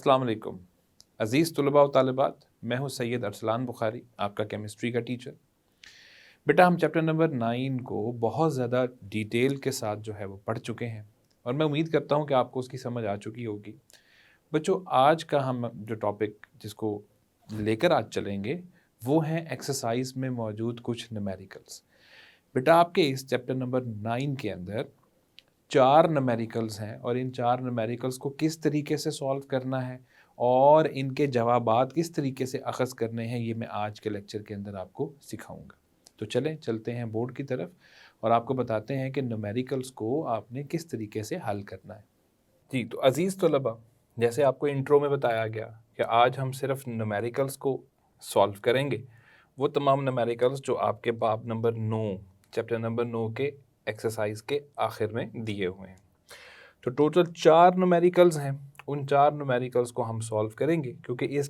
अस्सलाम वालेकुम अज़ीज़ तुलबा व तालिबात, मैं हूँ सैयद अरसलान बुखारी, आपका केमिस्ट्री का टीचर। बेटा, हम चैप्टर नंबर 9 को बहुत ज़्यादा डिटेल के साथ जो है वो पढ़ चुके हैं और मैं उम्मीद करता हूँ कि आपको उसकी समझ आ चुकी होगी। बच्चों, आज का हम जो टॉपिक जिसको लेकर आज चलेंगे वो हैं एक्सरसाइज में मौजूद कुछ न्यूमेरिकल्स। बेटा, आपके इस चैप्टर नंबर 9 के अंदर 4 न्यूमेरिकल्स हैं और इन 4 न्यूमेरिकल्स को किस तरीके से सॉल्व करना है और इनके जवाबात किस तरीके से अख़ज़ करने हैं, ये मैं आज के लेक्चर के अंदर आपको सिखाऊंगा। तो चलें चलते हैं बोर्ड की तरफ और आपको बताते हैं कि न्यूमेरिकल्स को आपने किस तरीके से हल करना है। जी, तो अज़ीज़ तलबा, जैसे आपको इंट्रो में बताया गया कि आज हम सिर्फ न्यूमेरिकल्स को सॉल्व करेंगे, वो तमाम न्यूमेरिकल्स जो आपके बाब नंबर 9 चैप्टर नंबर 9 के एक्सरसाइज के आखिर में दिए हुए हैं। तो टोटल 4 न्यूमेरिकल्स हैं, उन 4 न्यूमेरिकल्स को हम सॉल्व करेंगे क्योंकि इस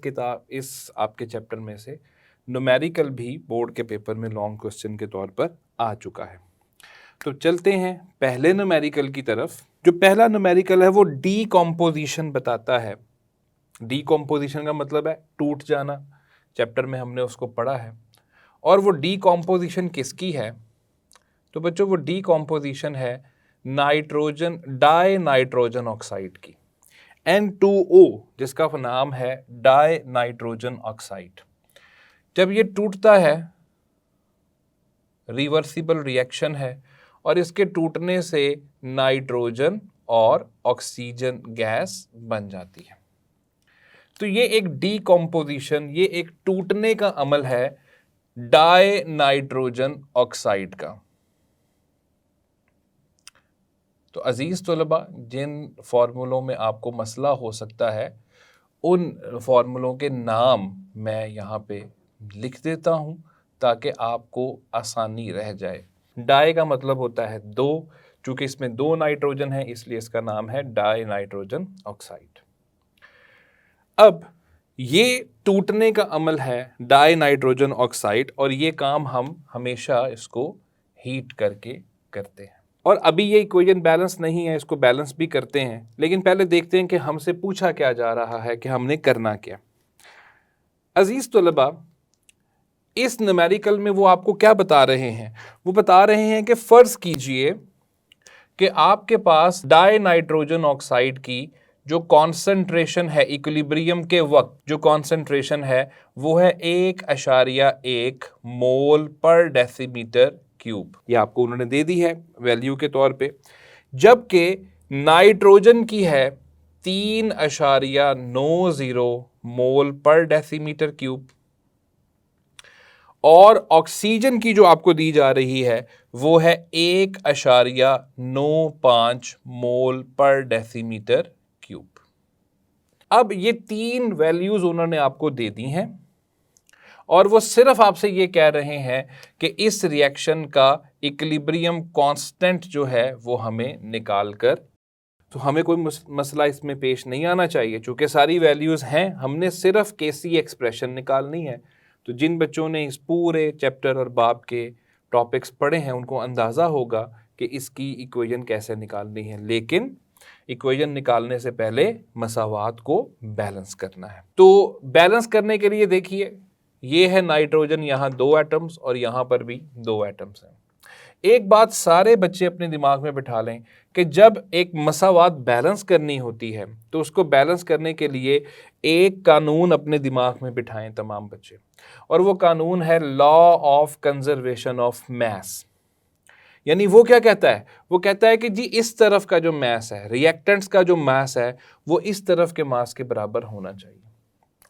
आपके चैप्टर में से न्यूमेरिकल भी बोर्ड के पेपर में लॉन्ग क्वेश्चन के तौर पर आ चुका है। तो चलते हैं पहले न्यूमेरिकल की तरफ। जो पहला न्यूमेरिकल है वो डीकॉम्पोजिशन बताता है। डीकॉम्पोजिशन का मतलब है टूट जाना, चैप्टर में हमने उसको पढ़ा है। और वो डीकॉम्पोजिशन किसकी है? तो बच्चों, वो डीकॉम्पोजिशन है नाइट्रोजन डाई नाइट्रोजन ऑक्साइड की, N2O, जिसका नाम है डाई नाइट्रोजन ऑक्साइड। जब ये टूटता है, रिवर्सिबल रिएक्शन है और इसके टूटने से नाइट्रोजन और ऑक्सीजन गैस बन जाती है। तो ये एक डीकॉम्पोजिशन, ये एक टूटने का अमल है डाई नाइट्रोजन ऑक्साइड का। तो अजीज़ तलबा, जिन फार्मूलों में आपको मसला हो सकता है उन फार्मूलों के नाम मैं यहाँ पे लिख देता हूँ ताकि आपको आसानी रह जाए। डाई का मतलब होता है दो, चूँकि इसमें 2 नाइट्रोजन है इसलिए इसका नाम है डाई नाइट्रोजन ऑक्साइड। अब ये टूटने का अमल है डाई नाइट्रोजन ऑक्साइड और ये काम हम हमेशा इसको हीट करके करते हैं। और अभी ये इक्वेशन बैलेंस नहीं है, इसको बैलेंस भी करते हैं, लेकिन पहले देखते हैं कि हमसे पूछा क्या जा रहा है कि हमने करना क्या। अजीज तलबा, इस न्यूमेरिकल में वो आपको क्या बता रहे हैं? वो बता रहे हैं कि फर्ज कीजिए कि आपके पास डाई नाइट्रोजन ऑक्साइड की जो कॉन्सेंट्रेशन है इक्विलिब्रियम के वक्त, जो कॉन्सेंट्रेशन है वो है 1.1 मोल पर डेसीमीटर क्यूब। ये आपको उन्होंने दे दी है वैल्यू के तौर पे, जबकि नाइट्रोजन की है 3.90 मोल पर डेसीमीटर क्यूब और ऑक्सीजन की जो आपको दी जा रही है वो है 1.95 मोल पर डेसीमीटर क्यूब। अब ये 3 वैल्यूज उन्होंने आपको दे दी हैं और वो सिर्फ आपसे ये कह रहे हैं कि इस रिएक्शन का इक्विलिब्रियम कांस्टेंट जो है वो हमें निकाल कर, तो हमें कोई मसला इसमें पेश नहीं आना चाहिए चूँकि सारी वैल्यूज़ हैं, हमने सिर्फ केसी एक्सप्रेशन निकालनी है। तो जिन बच्चों ने इस पूरे चैप्टर और बाब के टॉपिक्स पढ़े हैं उनको अंदाज़ा होगा कि इसकी इक्वेशन कैसे निकालनी है, लेकिन इक्वेशन निकालने से पहले मसावात को बैलेंस करना है। तो बैलेंस करने के लिए देखिए, ये है नाइट्रोजन, यहाँ 2 एटम्स और यहाँ पर भी 2 एटम्स हैं। एक बात सारे बच्चे अपने दिमाग में बिठा लें कि जब एक मसावात बैलेंस करनी होती है तो उसको बैलेंस करने के लिए एक कानून अपने दिमाग में बिठाएं तमाम बच्चे, और वो कानून है law of conservation of mass. यानी वो क्या कहता है? वो कहता है कि जी इस तरफ का जो मास है, रिएक्टेंट्स का जो मास है, वो इस तरफ के मास के बराबर होना चाहिए।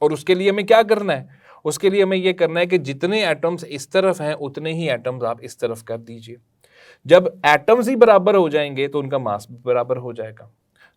और उसके लिए हमें क्या करना है? उसके लिए हमें ये करना है कि जितने एटम्स इस तरफ हैं उतने ही एटम्स आप इस तरफ कर दीजिए। जब एटम्स ही बराबर हो जाएंगे तो उनका मास भी बराबर हो जाएगा।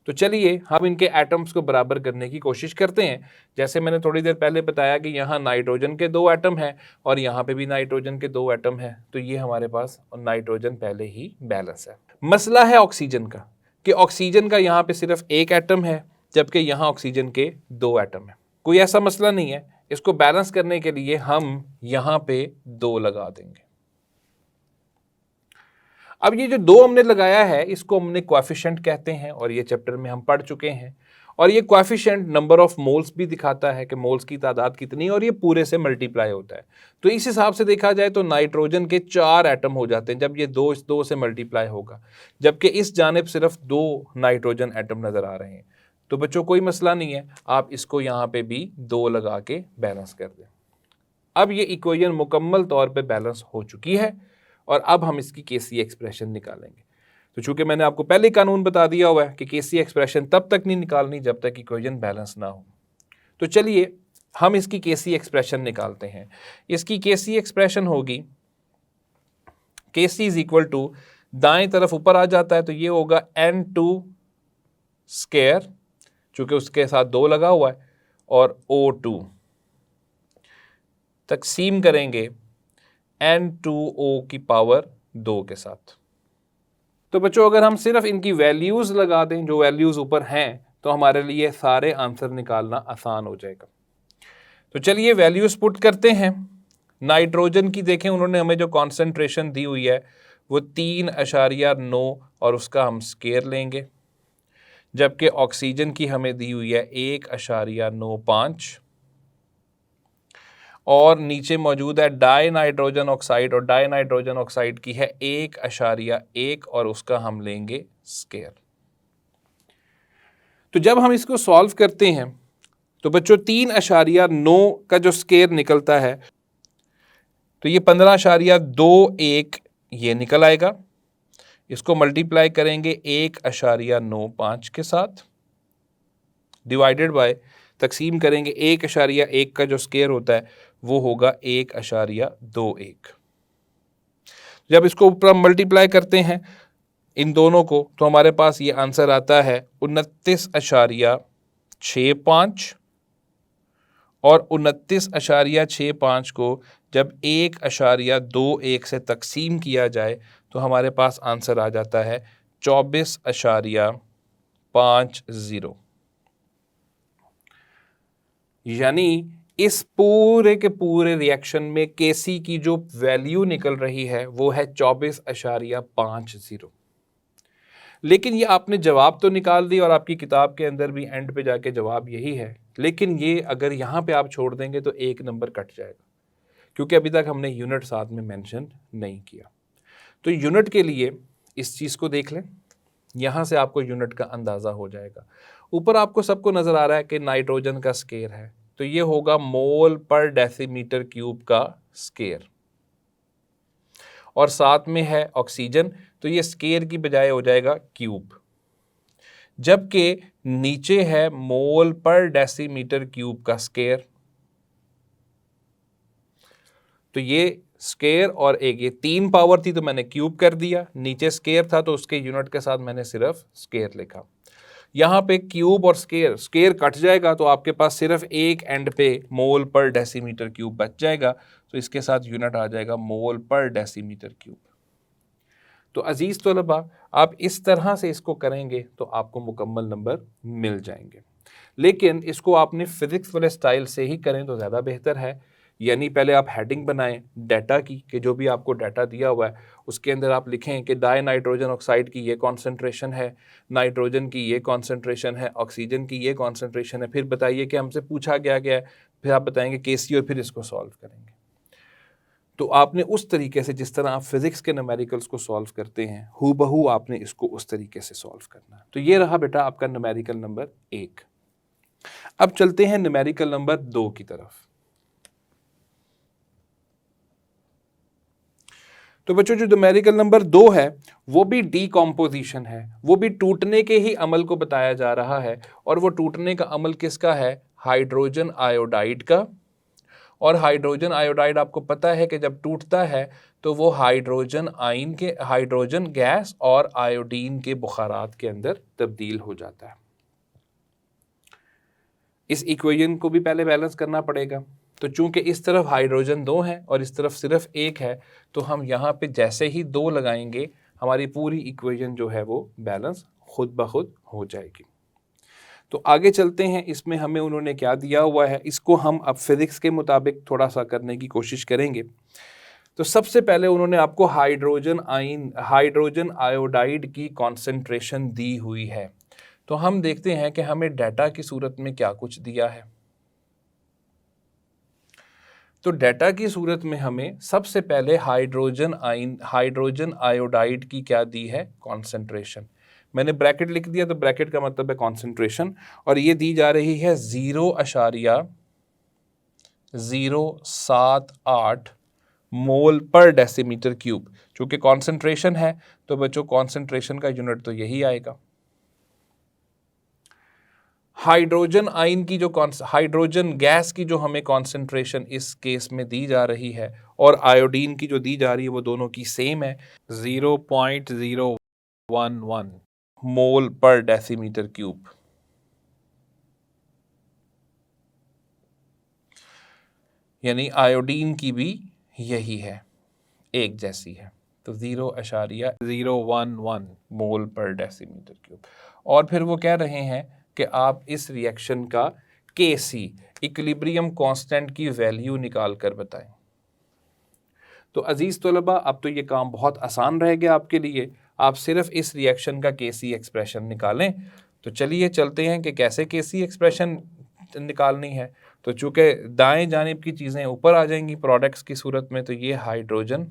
तो चलिए हम इनके एटम्स को बराबर करने की कोशिश करते हैं। जैसे मैंने थोड़ी देर पहले बताया कि यहाँ नाइट्रोजन के 2 एटम हैं और यहाँ पे भी नाइट्रोजन के 2 एटम हैं, तो ये हमारे पास नाइट्रोजन पहले ही बैलेंस है। मसला है ऑक्सीजन का कि ऑक्सीजन का यहाँ पे सिर्फ 1 एटम है जबकि यहाँ ऑक्सीजन के 2 एटम है। कोई ऐसा मसला नहीं है, इसको बैलेंस करने के लिए हम यहाँ पे 2 लगा देंगे। अब ये जो 2 हमने लगाया है इसको हमने कोएफिशिएंट कहते हैं और ये चैप्टर में हम पढ़ चुके हैं। और ये कोएफिशिएंट नंबर ऑफ मोल्स भी दिखाता है कि मोल्स की तादाद कितनी है और ये पूरे से मल्टीप्लाई होता है। तो इस हिसाब से देखा जाए तो नाइट्रोजन के 4 एटम हो जाते हैं जब ये 2 इस 2 से मल्टीप्लाई होगा, जबकि इस जानिब सिर्फ 2 नाइट्रोजन एटम नजर आ रहे हैं। तो बच्चों कोई मसला नहीं है, आप इसको यहाँ पे भी 2 लगा के बैलेंस कर दें। अब ये इक्वेशन मुकम्मल तौर पे बैलेंस हो चुकी है और अब हम इसकी केसी एक्सप्रेशन निकालेंगे। तो चूंकि मैंने आपको पहले कानून बता दिया हुआ है कि केसी एक्सप्रेशन तब तक नहीं निकालनी जब तक इक्वेशन बैलेंस ना हो। तो चलिए हम इसकी केसी एक्सप्रेशन निकालते हैं। इसकी केसी एक्सप्रेशन होगी केसी इज इक्वल टू, दाएं तरफ ऊपर आ जाता है तो ये होगा N2 स्क्वायर, चूंकि उसके साथ 2 लगा हुआ है, और O2 तकसीम करेंगे N2O की पावर 2 के साथ। तो बच्चों अगर हम सिर्फ इनकी वैल्यूज लगा दें जो वैल्यूज ऊपर हैं तो हमारे लिए सारे आंसर निकालना आसान हो जाएगा। तो चलिए वैल्यूज पुट करते हैं। नाइट्रोजन की देखें, उन्होंने हमें जो कॉन्सेंट्रेशन दी हुई है वो 3.9 और उसका हम स्केयर लेंगे, जबकि ऑक्सीजन की हमें दी हुई है 1.95 और नीचे मौजूद है डाई नाइट्रोजन ऑक्साइड और डाई नाइट्रोजन ऑक्साइड की है 1.1 और उसका हम लेंगे स्केयर। तो जब हम इसको सॉल्व करते हैं तो बच्चों 3.9 का जो स्केयर निकलता है तो ये 15.21 ये निकल आएगा। इसको मल्टीप्लाई करेंगे 1.95 के साथ, डिवाइडेड बाय, तकसीम करेंगे 1.1 का जो स्केयर होता है वो होगा 1.21। जब इसको ऊपर मल्टीप्लाई करते हैं इन दोनों को तो हमारे पास ये आंसर आता है 29.65 और 29.65 को जब 1.21 से तकसीम किया जाए तो हमारे पास आंसर आ जाता है 24.50। यानी इस पूरे के पूरे रिएक्शन में केसी की जो वैल्यू निकल रही है वो है 24.50। लेकिन ये आपने जवाब तो निकाल दी और आपकी किताब के अंदर भी एंड पे जाके जवाब यही है, लेकिन ये अगर यहाँ पे आप छोड़ देंगे तो 1 नंबर कट जाएगा, क्योंकि अभी तक हमने यूनिट साथ में मेंशन नहीं किया। तो यूनिट के लिए इस चीज़ को देख लें, यहाँ से आपको यूनिट का अंदाज़ा हो जाएगा। ऊपर आपको सबको नज़र आ रहा है कि नाइट्रोजन का स्केयर है, तो ये होगा मोल पर डेसीमीटर क्यूब का स्केयर, और साथ में है ऑक्सीजन तो ये स्केयर की बजाय हो जाएगा क्यूब, जबकि नीचे है मोल पर डेसीमीटर क्यूब का स्केयर। तो ये स्केयर और एक ये 3 पावर थी तो मैंने क्यूब कर दिया, नीचे स्केयर था तो उसके यूनिट के साथ मैंने सिर्फ स्केयर लिखा। यहाँ पे क्यूब और स्केयर कट जाएगा तो आपके पास सिर्फ एक एंड पे मोल पर डेसीमीटर क्यूब बच जाएगा, तो इसके साथ यूनिट आ जाएगा मोल पर डेसीमीटर क्यूब। तो अजीज़ तलबा आप इस तरह से इसको करेंगे तो आपको मुकम्मल नंबर मिल जाएंगे, लेकिन इसको आपने फिजिक्स वाले स्टाइल से ही करें तो ज़्यादा बेहतर है। यानी पहले आप हेडिंग बनाएं डाटा की कि जो भी आपको डाटा दिया हुआ है उसके अंदर आप लिखें कि डाई नाइट्रोजन ऑक्साइड की ये कॉन्सेंट्रेशन है, नाइट्रोजन की ये कॉन्सेंट्रेशन है, ऑक्सीजन की ये कॉन्सेंट्रेशन है, फिर बताइए कि हमसे पूछा गया है, फिर आप बताएंगे केसी और फिर इसको सॉल्व करेंगे। तो आपने उस तरीके से जिस तरह आप फिजिक्स के न्यूमेरिकल्स को सॉल्व करते हैं हूबहू आपने इसको उस तरीके से सॉल्व करना है। तो ये रहा बेटा आपका न्यूमेरिकल नंबर 1। अब चलते हैं न्यूमेरिकल नंबर 2 की तरफ। तो बच्चों जो न्यूमेरिकल नंबर 2 है वो भी डीकॉम्पोजिशन है, वो भी टूटने के ही अमल को बताया जा रहा है, और वो टूटने का अमल किसका है? हाइड्रोजन आयोडाइड का। और हाइड्रोजन आयोडाइड आपको पता है कि जब टूटता है तो वो हाइड्रोजन गैस और आयोडीन के बुखारात के अंदर तब्दील हो जाता है। इस इक्वेशन को भी पहले बैलेंस करना पड़ेगा। तो चूंकि इस तरफ हाइड्रोजन 2 है और इस तरफ सिर्फ 1 है तो हम यहाँ पे जैसे ही 2 लगाएंगे हमारी पूरी इक्वेशन जो है वो बैलेंस खुद ब खुद हो जाएगी। तो आगे चलते हैं, इसमें हमें उन्होंने क्या दिया हुआ है इसको हम अब फिजिक्स के मुताबिक थोड़ा सा करने की कोशिश करेंगे। तो सबसे पहले उन्होंने आपको हाइड्रोजन आयोडाइड की कॉन्सेंट्रेशन दी हुई है। तो हम देखते हैं कि हमें डाटा की सूरत में क्या कुछ दिया है। तो डाटा की सूरत में हमें सबसे पहले हाइड्रोजन आयोडाइड की क्या दी है, कॉन्सेंट्रेशन। मैंने ब्रैकेट लिख दिया, तो ब्रैकेट का मतलब है कॉन्सेंट्रेशन, और ये दी जा रही है 0.078 मोल पर डेसीमीटर क्यूब। चूंकि कॉन्सेंट्रेशन है तो बच्चों कॉन्सेंट्रेशन का यूनिट तो यही आएगा। हाइड्रोजन आयन की जो हाइड्रोजन गैस की जो हमें कॉन्सेंट्रेशन इस केस में दी जा रही है और आयोडीन की जो दी जा रही है वो दोनों की सेम है, 0.011 मोल पर डेसीमीटर क्यूब। यानी आयोडीन की भी यही है, एक जैसी है, तो 0.011 मोल पर डेसीमीटर क्यूब। और फिर वो कह रहे हैं कि आप इस रिएक्शन का Kc इक्विलिब्रियम कांस्टेंट की वैल्यू निकाल कर बताएं। तो अजीज तलबा, अब तो ये काम बहुत आसान रह गया आपके लिए, आप सिर्फ इस रिएक्शन का Kc एक्सप्रेशन निकालें। तो चलिए चलते हैं कि कैसे Kc एक्सप्रेशन निकालनी है। तो चूंकि दाएं जानिब की चीज़ें ऊपर आ जाएंगी प्रोडक्ट्स की सूरत में, तो ये हाइड्रोजन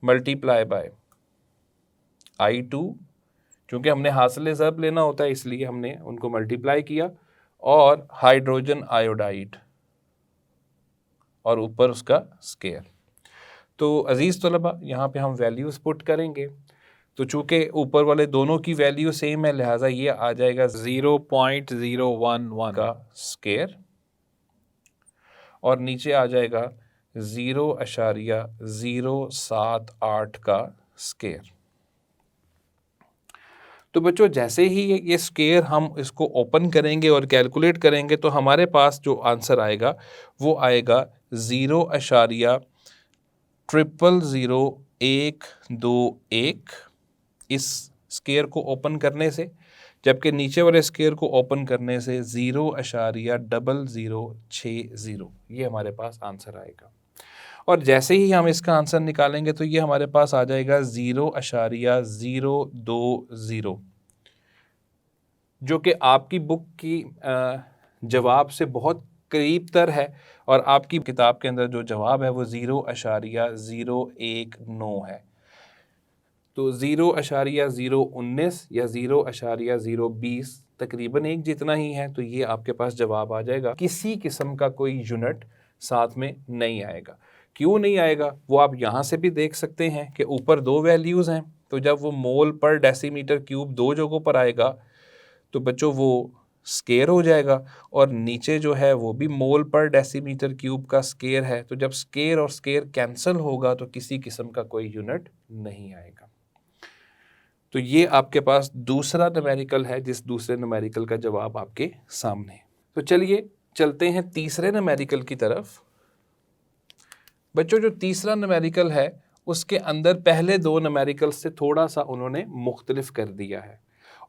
मल्टीप्लाई बाय I2, चूंकि हमने हासिल ज़रब लेना होता है इसलिए हमने उनको मल्टीप्लाई किया, और हाइड्रोजन आयोडाइड और ऊपर उसका स्केयर। तो अजीज़ तलबा, यहाँ पे हम वैल्यूज़ पुट करेंगे। तो चूंकि ऊपर वाले दोनों की वैल्यू सेम है, लिहाजा ये आ जाएगा 0.011 का स्केयर, और नीचे आ जाएगा 0.078 का स्केयर। तो बच्चों जैसे ही ये स्केयर हम इसको ओपन करेंगे और कैलकुलेट करेंगे, तो हमारे पास जो आंसर आएगा वो आएगा 0.000121 इस स्केयर को ओपन करने से, जबकि नीचे वाले स्केयर को ओपन करने से 0.0060, ये हमारे पास आंसर आएगा। और जैसे ही हम इसका आंसर निकालेंगे तो ये हमारे पास आ जाएगा 0.020, जो कि आपकी बुक की जवाब से बहुत करीब तर है, और आपकी किताब के अंदर जो जवाब है वो 0.019 है। तो 0.019 या 0.020 तकरीबन एक जितना ही है, तो ये आपके पास जवाब आ जाएगा। किसी किस्म का कोई यूनिट साथ में नहीं आएगा। क्यों नहीं आएगा वो आप यहाँ से भी देख सकते हैं कि ऊपर दो वैल्यूज़ हैं, तो जब वो मोल पर डेसीमीटर क्यूब दो जगहों पर आएगा तो बच्चों वो स्केयर हो जाएगा, और नीचे जो है वो भी मोल पर डेसीमीटर क्यूब का स्केयर है। तो जब स्केयर और स्केयर कैंसिल होगा तो किसी किस्म का कोई यूनिट नहीं आएगा। तो ये आपके पास दूसरा न्यूमेरिकल है, जिस दूसरे न्यूमेरिकल का जवाब आपके सामने। तो चलिए चलते हैं तीसरे न्यूमेरिकल की तरफ। बच्चों जो तीसरा न्यूमेरिकल है उसके अंदर पहले दो न्यूमेरिकल से थोड़ा सा उन्होंने मुख्तलिफ कर दिया है,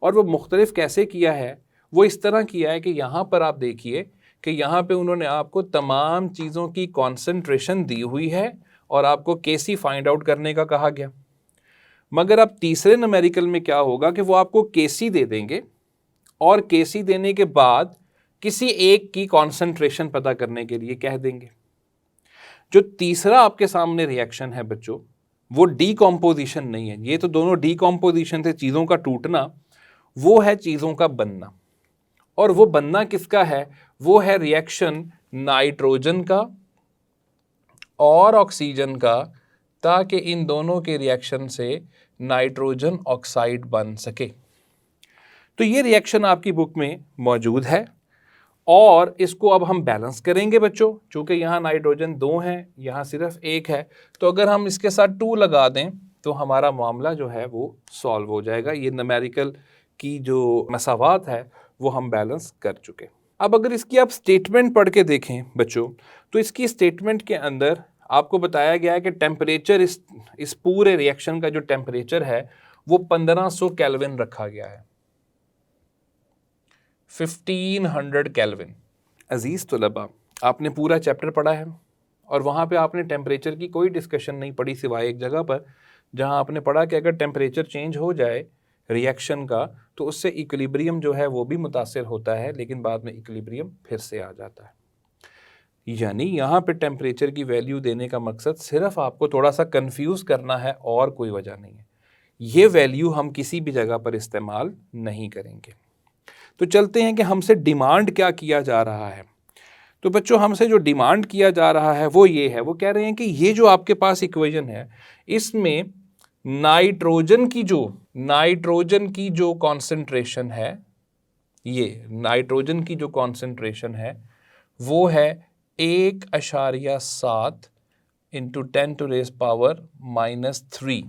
और वो मुख्तलिफ कैसे किया है, वो इस तरह किया है कि यहाँ पर आप देखिए कि यहाँ पे उन्होंने आपको तमाम चीज़ों की कॉन्सेंट्रेशन दी हुई है और आपको Kc फाइंड आउट करने का कहा गया। मगर अब तीसरे न्यूमेरिकल में क्या होगा कि वो आपको Kc दे देंगे, और Kc देने के बाद किसी एक की कॉन्सेंट्रेशन पता करने के लिए कह देंगे। जो तीसरा आपके सामने रिएक्शन है बच्चों, वो डीकॉम्पोजिशन नहीं है, ये तो दोनों डीकॉम्पोजिशन थे, चीज़ों का टूटना, वो है चीज़ों का बनना। और वो बनना किसका है, वो है रिएक्शन नाइट्रोजन का और ऑक्सीजन का, ताकि इन दोनों के रिएक्शन से नाइट्रोजन ऑक्साइड बन सके। तो ये रिएक्शन आपकी बुक में मौजूद है, और इसको अब हम बैलेंस करेंगे बच्चों। चूंकि यहाँ नाइट्रोजन 2 हैं, यहाँ सिर्फ 1 है, तो अगर हम इसके साथ 2 लगा दें तो हमारा मामला जो है वो सॉल्व हो जाएगा। ये न्यूमेरिकल की जो मसावात है वो हम बैलेंस कर चुके। अब अगर इसकी आप स्टेटमेंट पढ़ के देखें बच्चों, तो इसकी स्टेटमेंट के अंदर आपको बताया गया है कि टेम्परेचर इस पूरे रिएक्शन का जो टेम्परेचर है वो 1500 केल्विन रखा गया है, 1500 केल्विन। अजीज़ तलबा, आपने पूरा चैप्टर पढ़ा है और वहाँ पे आपने टेम्परेचर की कोई डिस्कशन नहीं पढ़ी, सिवाय एक जगह पर जहाँ आपने पढ़ा कि अगर टेम्परेचर चेंज हो जाए रिएक्शन का, तो उससे इक्विलिब्रियम जो है वो भी मुतासिर होता है, लेकिन बाद में इक्विलिब्रियम फिर से आ जाता है। यानी यहाँ पे टेम्परेचर की वैल्यू देने का मकसद सिर्फ आपको थोड़ा सा कंफ्यूज करना है और कोई वजह नहीं है। ये वैल्यू हम किसी भी जगह पर इस्तेमाल नहीं करेंगे। तो चलते हैं कि हमसे डिमांड क्या किया जा रहा है। तो बच्चों हमसे जो डिमांड किया जा रहा है वो ये है, वो कह रहे हैं कि ये जो आपके पास इक्वेशन है इसमें नाइट्रोजन की जो कॉन्सेंट्रेशन है, ये नाइट्रोजन की जो कॉन्सेंट्रेशन है वो है 1.7 इंटू 10⁻⁻³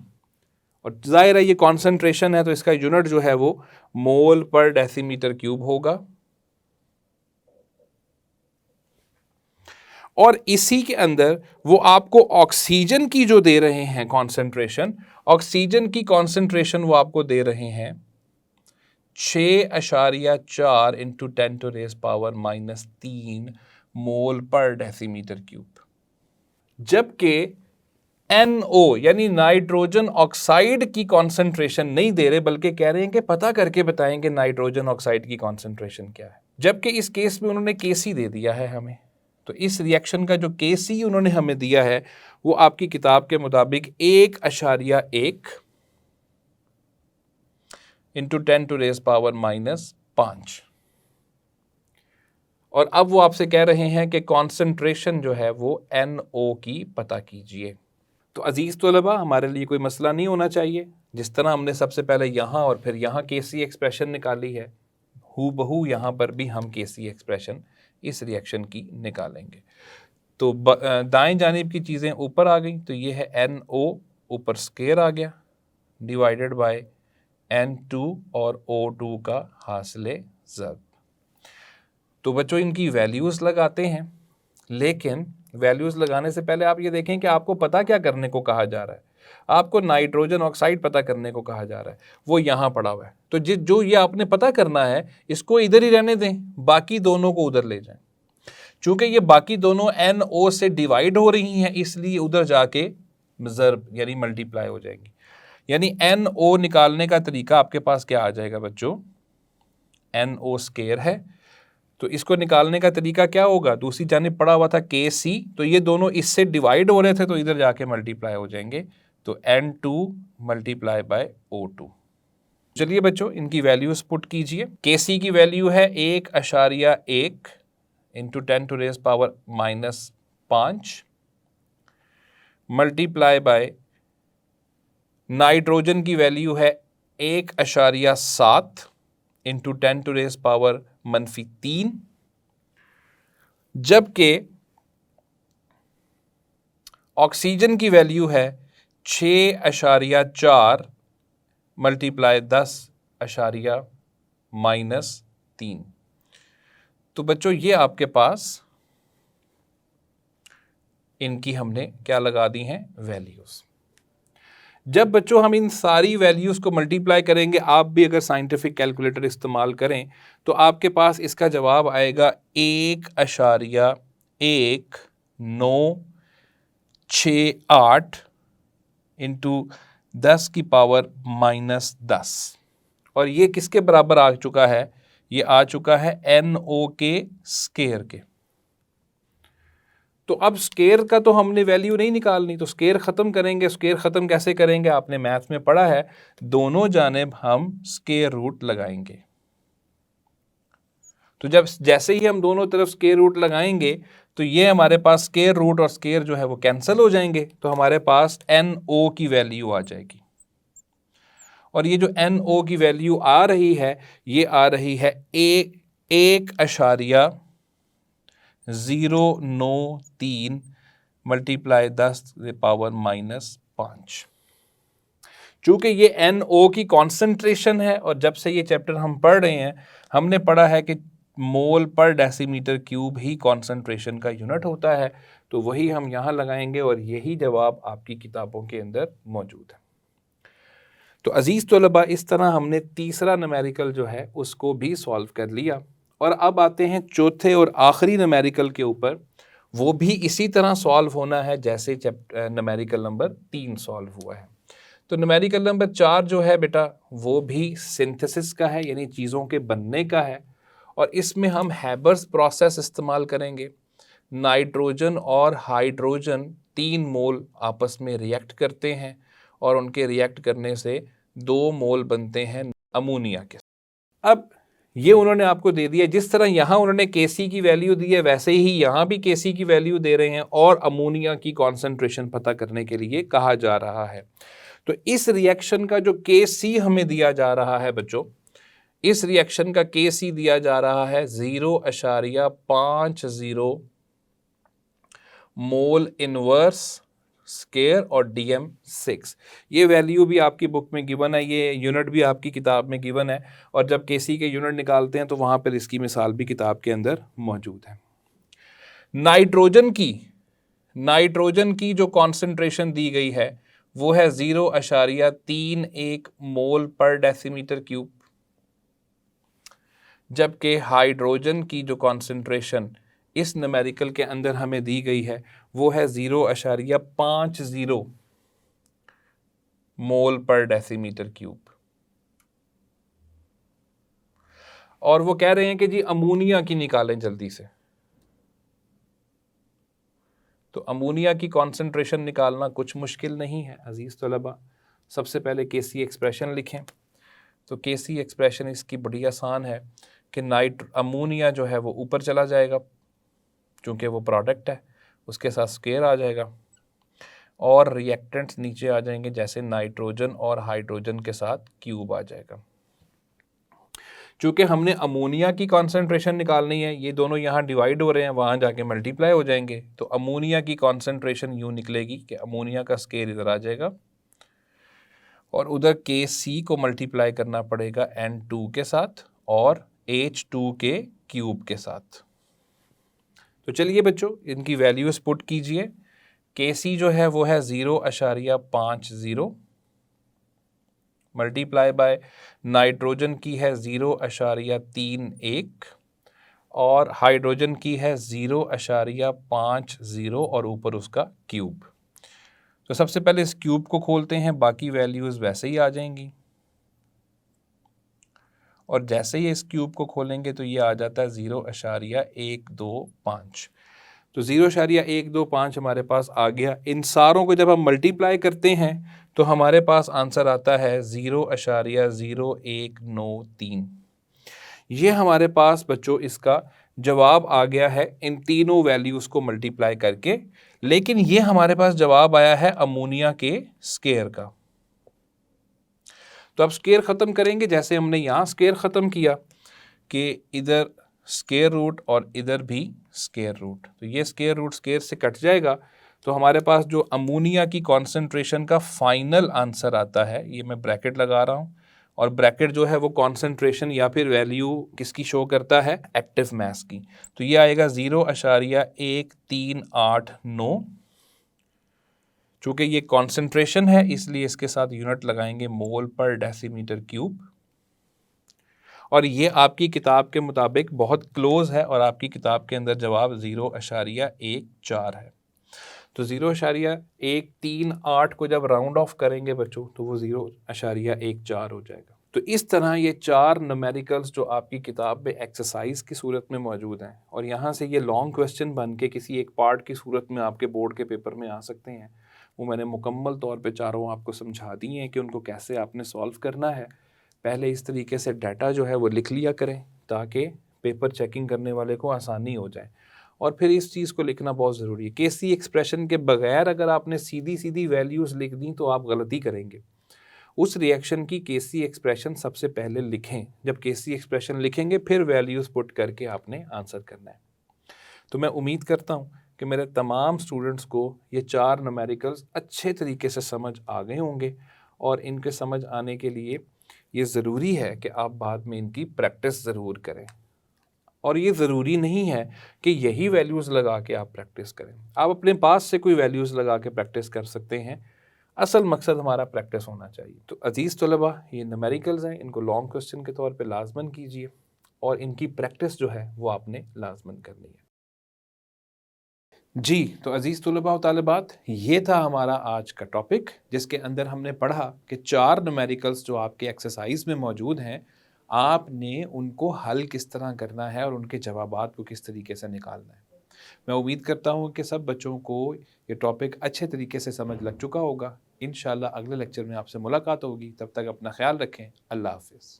और जाहिर है ये कॉन्सेंट्रेशन है तो इसका यूनिट जो है वो मोल पर डेसीमीटर क्यूब होगा। और इसी के अंदर वो आपको ऑक्सीजन की जो दे रहे हैं कॉन्सेंट्रेशन, ऑक्सीजन की कॉन्सेंट्रेशन वो आपको दे रहे हैं 6.4 इंटू 10⁻³ मोल पर डेसीमीटर क्यूब। जबकि NO यानी नाइट्रोजन ऑक्साइड की कॉन्सेंट्रेशन नहीं दे रहे, बल्कि कह रहे हैं कि पता करके बताएंगे नाइट्रोजन ऑक्साइड की कॉन्सेंट्रेशन क्या है। जबकि इस केस में उन्होंने Kc दे दिया है हमें, तो इस रिएक्शन का जो Kc उन्होंने हमें दिया है वो आपकी किताब के मुताबिक 1.1 इंटू 10⁻⁻5। और अब वो आपसे कह रहे हैं कि कॉन्सेंट्रेशन जो है वो NO की पता कीजिए। तो अजीज़ तलबा, हमारे लिए कोई मसला नहीं होना चाहिए। जिस तरह हमने सबसे पहले यहाँ और फिर यहाँ Kc एक्सप्रेशन निकाली है, हूबहू यहाँ पर भी हम Kc एक्सप्रेशन इस रिएक्शन की निकालेंगे। तो दाएं जानिब की चीज़ें ऊपर आ गई, तो ये है NO ऊपर स्केयर आ गया डिवाइडेड बाय N2 और O2 का हासिले ज़र्ब। तो बच्चों इनकी वैल्यूज़ लगाते हैं, लेकिन वैल्यूज़ लगाने से पहले आप ये देखें कि आपको पता क्या करने को कहा जा रहा है। आपको नाइट्रोजन ऑक्साइड पता करने को कहा जा रहा है, वो यहाँ पड़ा हुआ है। तो जो ये आपने पता करना है इसको इधर ही रहने दें, बाकी दोनों को उधर ले जाएं। चूँकि ये बाकी दोनों NO से डिवाइड हो रही हैं, इसलिए उधर जाके ज़र्ब यानी मल्टीप्लाई हो जाएंगी। यानी NO निकालने का तरीका आपके पास क्या आ जाएगा बच्चों, NO स्केयर है, तो इसको निकालने का तरीका क्या होगा, दूसरी जानिब पड़ा हुआ था Kc, तो ये दोनों इससे डिवाइड हो रहे थे तो इधर जाके मल्टीप्लाई हो जाएंगे, तो N2 मल्टीप्लाई बाय O2। चलिए बच्चों इनकी वैल्यूज पुट कीजिए। Kc की वैल्यू है 1.1 इंटू 10⁻⁻5 मल्टीप्लाई बाय नाइट्रोजन की वैल्यू है 1.7 इंटू 10⁻⁻3, जबकि ऑक्सीजन की वैल्यू है 6.4 मल्टीप्लाई 10⁻⁻3। तो बच्चों ये आपके पास इनकी हमने क्या लगा दी हैं वैल्यूज़। जब बच्चों हम इन सारी वैल्यूज़ को मल्टीप्लाई करेंगे, आप भी अगर साइंटिफिक कैलकुलेटर इस्तेमाल करें तो आपके पास इसका जवाब आएगा 1.1968 इंटू 10⁻⁻10। और ये किसके बराबर आ चुका है, ये आ चुका है NO के स्केयर के। तो अब स्केयर का तो हमने वैल्यू नहीं निकालनी, तो स्केयर ख़त्म करेंगे। स्केयर ख़त्म कैसे करेंगे, आपने मैथ में पढ़ा है, दोनों जानिब हम स्केयर रूट लगाएंगे। तो जब जैसे ही हम दोनों तरफ स्केयर रूट लगाएंगे तो ये हमारे पास स्केयर रूट और स्केयर जो है वो कैंसिल हो जाएंगे, तो हमारे पास NO की वैल्यू आ जाएगी। और ये जो NO की वैल्यू आ रही है ये आ रही है 1.093 मल्टीप्लाई 10⁻⁻5। चूँकि ये NO की कॉन्सेंट्रेशन है और जब से ये चैप्टर हम पढ़ रहे हैं हमने पढ़ा है कि मोल पर डेसीमीटर क्यूब ही कॉन्सेंट्रेशन का यूनिट होता है, तो वही हम यहाँ लगाएंगे और यही जवाब आपकी किताबों के अंदर मौजूद है। तो अजीज़ तलबा, इस तरह हमने तीसरा न्यूमेरिकल जो है उसको भी सॉल्व कर लिया। और अब आते हैं चौथे और आखिरी न्यूमेरिकल के ऊपर, वो भी इसी तरह सॉल्व होना है जैसे न्यूमेरिकल नंबर 3 सॉल्व हुआ है। तो न्यूमेरिकल नंबर 4 जो है बेटा वो भी सिंथेसिस का है, यानी चीज़ों के बनने का है, और इसमें हम हैबर्स प्रोसेस इस्तेमाल करेंगे। नाइट्रोजन और हाइड्रोजन 3 मोल आपस में रिएक्ट करते हैं और उनके रिएक्ट करने से 2 मोल बनते हैं अमोनिया के। अब ये उन्होंने आपको दे दिया, जिस तरह यहाँ उन्होंने Kc की वैल्यू दी है वैसे ही यहाँ भी Kc की वैल्यू दे रहे हैं और अमोनिया की कॉन्सेंट्रेशन पता करने के लिए कहा जा रहा है। तो इस रिएक्शन का जो Kc हमें दिया जा रहा है बच्चों, इस रिएक्शन का Kc दिया जा रहा है 0.50 मोल इनवर्स स्केयर और DM6। ये वैल्यू भी आपकी बुक में गिवन है, ये यूनिट भी आपकी किताब में गिवन है, और जब Kc के यूनिट निकालते हैं तो वहाँ पर इसकी मिसाल भी किताब के अंदर मौजूद है। नाइट्रोजन की जो कॉन्सेंट्रेशन दी गई है वो है 0.31 मोल पर डेसीमीटर क्यूब, जबकि हाइड्रोजन की जो कॉन्सेंट्रेशन इस न्यूमेरिकल के अंदर हमें दी गई है वो है 0.50 मोल पर डेसीमीटर क्यूब। और वो कह रहे हैं कि जी अमोनिया की निकालें जल्दी से। तो अमोनिया की कॉन्सेंट्रेशन निकालना कुछ मुश्किल नहीं है अजीज़ तलबा। सबसे पहले Kc एक्सप्रेशन लिखें। तो Kc एक्सप्रेशन इसकी बड़ी आसान है कि अमोनिया जो है वो ऊपर चला जाएगा क्योंकि वो प्रोडक्ट है, उसके साथ स्क्वायर आ जाएगा, और रिएक्टेंट्स नीचे आ जाएंगे जैसे नाइट्रोजन और हाइड्रोजन के साथ क्यूब आ जाएगा। चूँकि हमने अमोनिया की कॉन्सेंट्रेशन निकालनी है, ये दोनों यहाँ डिवाइड हो रहे हैं, वहाँ जाके मल्टीप्लाई हो जाएंगे, तो अमोनिया की कॉन्सेंट्रेशन यूँ निकलेगी कि अमोनिया का स्केयर इधर आ जाएगा और उधर Kc को मल्टीप्लाई करना पड़ेगा N2 के साथ और H2 के क्यूब के साथ। तो चलिए बच्चों इनकी वैल्यूज पुट कीजिए। Kc जो है वो है 0.50 मल्टीप्लाई बाय नाइट्रोजन की है 0.31 और हाइड्रोजन की है 0.50 और ऊपर उसका क्यूब। तो सबसे पहले इस क्यूब को खोलते हैं, बाकी वैल्यूज़ वैसे ही आ जाएंगी, और जैसे ही इस क्यूब को खोलेंगे तो ये आ जाता है 0.125। तो 0.125 हमारे पास आ गया। इन सारों को जब हम मल्टीप्लाई करते हैं तो हमारे पास आंसर आता है 0.0193। ये हमारे पास बच्चों इसका जवाब आ गया है इन तीनों वैल्यूज़ को मल्टीप्लाई करके, लेकिन ये हमारे पास जवाब आया है अमोनिया के स्केयर का। तो अब स्केयर ख़त्म करेंगे जैसे हमने यहाँ स्केयर ख़त्म किया कि इधर स्केयर रूट और इधर भी स्केयर रूट, तो ये स्केयर रूट स्केयर से कट जाएगा। तो हमारे पास जो अमोनिया की कॉन्सेंट्रेशन का फाइनल आंसर आता है, ये मैं ब्रैकेट लगा रहा हूँ, और ब्रैकेट जो है वो कॉन्सेंट्रेशन या फिर वैल्यू किसकी शो करता है, एक्टिव मास की। तो ये आएगा 0.1389। चूँकि ये कॉन्सेंट्रेशन है इसलिए इसके साथ यूनिट लगाएंगे मोल पर डेसीमीटर क्यूब, और ये आपकी किताब के मुताबिक बहुत क्लोज है और आपकी किताब के अंदर जवाब 0.14 है। तो 0.138 को जब राउंड ऑफ करेंगे बच्चों तो वो 0.14 हो जाएगा। तो इस तरह ये 4 न्यूमेरिकल्स जो आपकी किताब में एक्सरसाइज की सूरत में मौजूद हैं और यहाँ से ये लॉन्ग क्वेश्चन बन के किसी एक पार्ट की सूरत में आपके बोर्ड के पेपर में आ सकते हैं, वो मैंने मुकम्मल तौर पे चारों आपको समझा दी हैं कि उनको कैसे आपने सॉल्व करना है। पहले इस तरीके से डाटा जो है वो लिख लिया करें ताकि पेपर चेकिंग करने वाले को आसानी हो जाए, और फिर इस चीज़ को लिखना बहुत ज़रूरी है। Kc एक्सप्रेशन के बगैर अगर आपने सीधी सीधी वैल्यूज़ लिख दी तो आप गलती करेंगे। उस रिएक्शन की Kc एक्सप्रेशन सबसे पहले लिखें, जब Kc एक्सप्रेशन लिखेंगे फिर वैल्यूज़ पुट करके आपने आंसर करना है। तो मैं उम्मीद करता हूँ कि मेरे तमाम स्टूडेंट्स को ये 4 न्यूमेरिकल्स अच्छे तरीके से समझ आ गए होंगे, और इनके समझ आने के लिए ये ज़रूरी है कि आप बाद में इनकी प्रैक्टिस ज़रूर करें। और ये ज़रूरी नहीं है कि यही वैल्यूज़ लगा के आप प्रैक्टिस करें, आप अपने पास से कोई वैल्यूज़ लगा के प्रैक्टिस कर सकते हैं। असल मकसद हमारा प्रैक्टिस होना चाहिए। तो अजीज़ तलबा, ये न्यूमेरिकल्स हैं, इनको लॉन्ग क्वेश्चन के तौर पे लाजमन कीजिए और इनकी प्रैक्टिस जो है वो आपने लाजमन करनी है। जी, तो अज़ीज़ तुलबा व तालिबात, ये था हमारा आज का टॉपिक, जिसके अंदर हमने पढ़ा कि 4 न्यूमेरिकल्स जो आपके एक्सरसाइज़ में मौजूद हैं, आपने उनको हल किस तरह करना है और उनके जवाबात को किस तरीके से निकालना है। मैं उम्मीद करता हूँ कि सब बच्चों को ये टॉपिक अच्छे तरीके से समझ लग चुका होगा। इंशाअल्लाह अगले लेक्चर में आपसे मुलाकात होगी, तब तक अपना ख़्याल रखें। अल्लाह हाफ़िज़।